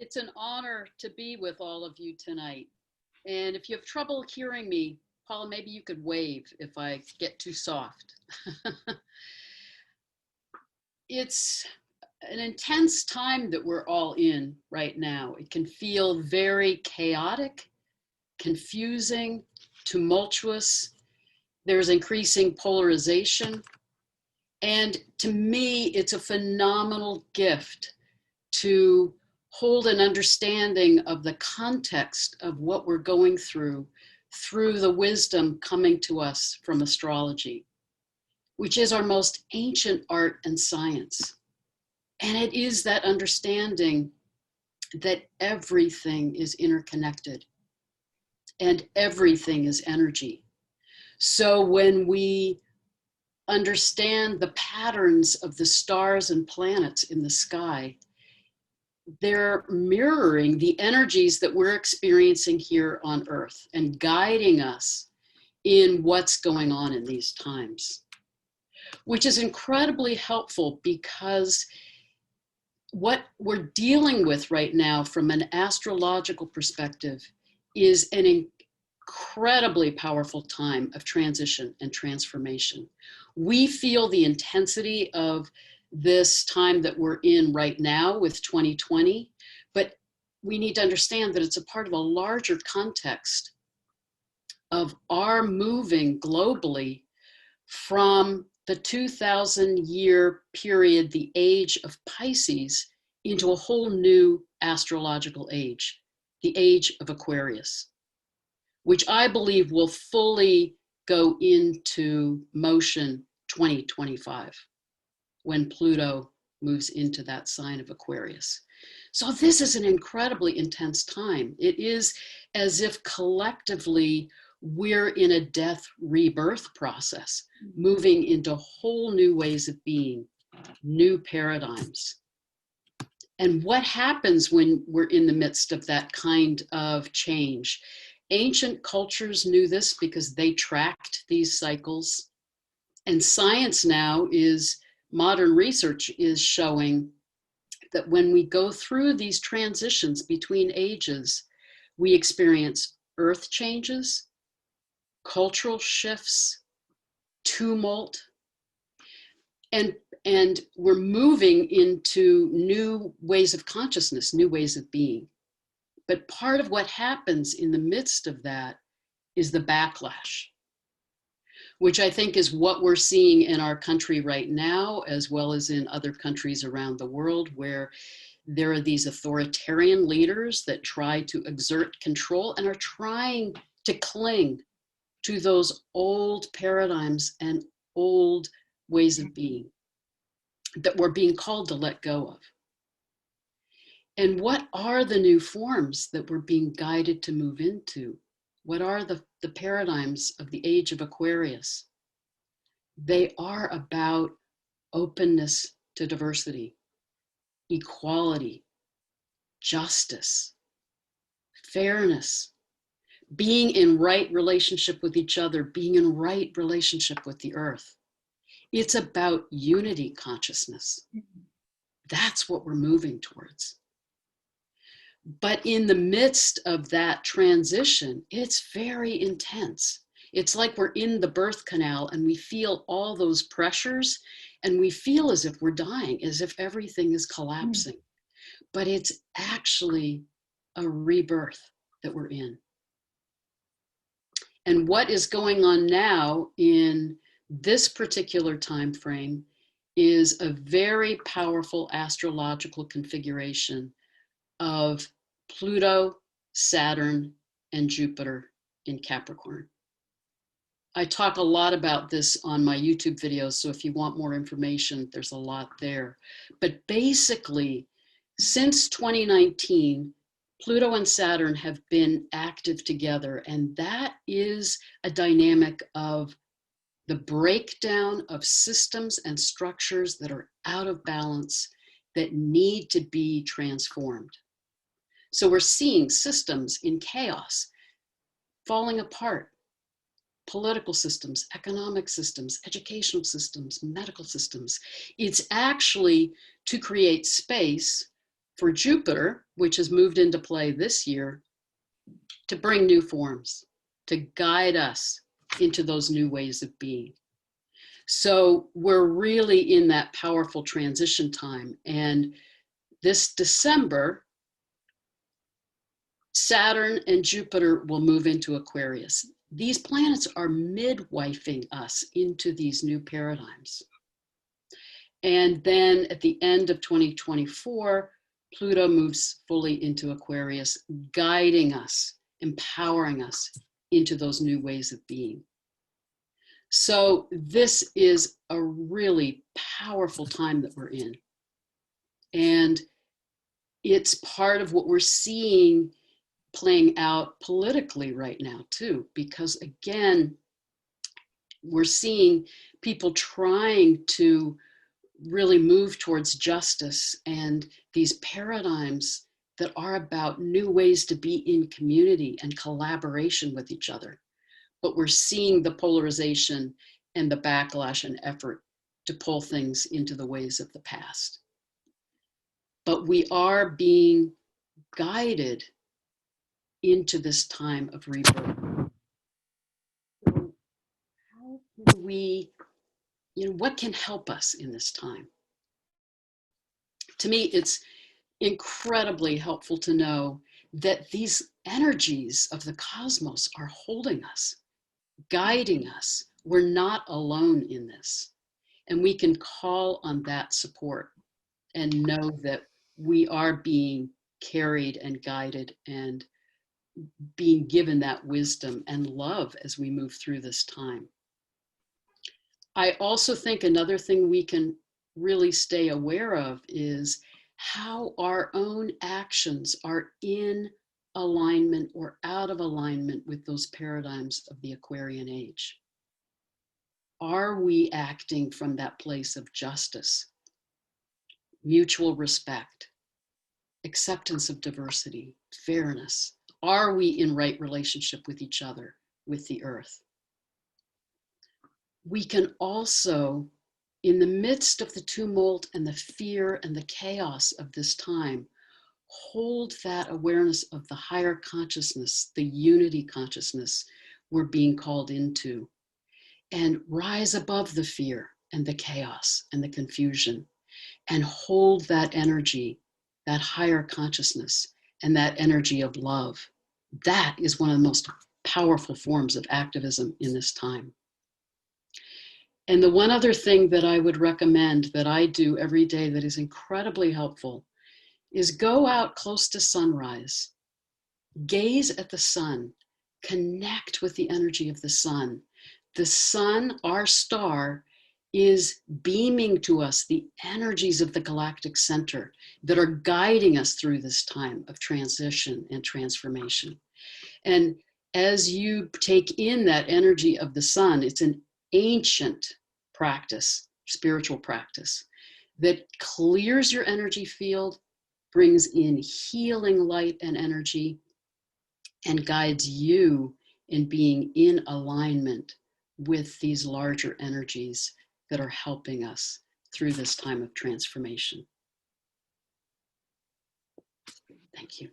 It's an honor to be with all of you tonight. And if you have trouble hearing me, Paula, maybe you could wave if I get too soft. It's an intense time that we're all in right now. It can feel very chaotic, confusing, tumultuous. There's increasing polarization. And to me, it's a phenomenal gift to hold an understanding of the context of what we're going through the wisdom coming to us from astrology, which is our most ancient art and science. And it is that understanding that everything is interconnected and everything is energy. So when we understand the patterns of the stars and planets in the sky, they're mirroring the energies that we're experiencing here on Earth and guiding us in what's going on in these times, which is incredibly helpful because what we're dealing with right now from an astrological perspective is an incredibly powerful time of transition and transformation. We feel the intensity of this time that we're in right now with 2020, but we need to understand that it's a part of a larger context of our moving globally from the 2,000-year period, the age of Pisces, into a whole new astrological age, the age of Aquarius, which I believe will fully go into motion 2025. When Pluto moves into that sign of Aquarius. So this is an incredibly intense time. It is as if collectively we're in a death rebirth process, moving into whole new ways of being, new paradigms. And what happens when we're in the midst of that kind of change? Ancient cultures knew this because they tracked these cycles. And science now modern research is showing that when we go through these transitions between ages, we experience earth changes, cultural shifts, tumult, and we're moving into new ways of consciousness, new ways of being. But part of what happens in the midst of that is the backlash, which I think is what we're seeing in our country right now, as well as in other countries around the world, where there are these authoritarian leaders that try to exert control and are trying to cling to those old paradigms and old ways of being that we're being called to let go of. And what are the new forms that we're being guided to move into? What are the paradigms of the age of Aquarius? They are about openness to diversity, equality, justice, fairness, being in right relationship with each other, being in right relationship with the earth. It's about unity consciousness. That's what we're moving towards. But in the midst of that transition, it's very intense. It's like we're in the birth canal and we feel all those pressures and we feel as if we're dying, as if everything is collapsing. But it's actually a rebirth that we're in. And what is going on now in this particular time frame is a very powerful astrological configuration of Pluto, Saturn, and Jupiter in Capricorn. I talk a lot about this on my YouTube videos, so if you want more information, there's a lot there. But basically, since 2019, Pluto and Saturn have been active together, and that is a dynamic of the breakdown of systems and structures that are out of balance that need to be transformed. So we're seeing systems in chaos, falling apart, political systems, economic systems, educational systems, medical systems. It's actually to create space for Jupiter, which has moved into play this year, to bring new forms, to guide us into those new ways of being. So we're really in that powerful transition time. And this December, Saturn and Jupiter will move into Aquarius. These planets are midwifing us into these new paradigms. And then at the end of 2024, Pluto moves fully into Aquarius, guiding us, empowering us into those new ways of being. So this is a really powerful time that we're in. And it's part of what we're seeing playing out politically right now too, because again, we're seeing people trying to really move towards justice and these paradigms that are about new ways to be in community and collaboration with each other. But we're seeing the polarization and the backlash and effort to pull things into the ways of the past. But we are being guided into this time of rebirth. So how can we, what can help us in this time? To me, it's incredibly helpful to know that these energies of the cosmos are holding us, guiding us. We're not alone in this. And we can call on that support and know that we are being carried and guided and being given that wisdom and love as we move through this time. I also think another thing we can really stay aware of is how our own actions are in alignment or out of alignment with those paradigms of the Aquarian age. Are we acting from that place of justice, mutual respect, acceptance of diversity, fairness? Are we in right relationship with each other, with the earth? We can also, in the midst of the tumult and the fear and the chaos of this time, hold that awareness of the higher consciousness, the unity consciousness we're being called into, and rise above the fear and the chaos and the confusion, and hold that energy, that higher consciousness, and that energy of love. That is one of the most powerful forms of activism in this time. And the one other thing that I would recommend that I do every day that is incredibly helpful is go out close to sunrise, gaze at the sun, connect with the energy of the sun. The sun, our star, is beaming to us the energies of the galactic center that are guiding us through this time of transition and transformation. And as you take in that energy of the sun, it's an ancient practice, spiritual practice, that clears your energy field, brings in healing light and energy, and guides you in being in alignment with these larger energies that are helping us through this time of transformation. Thank you.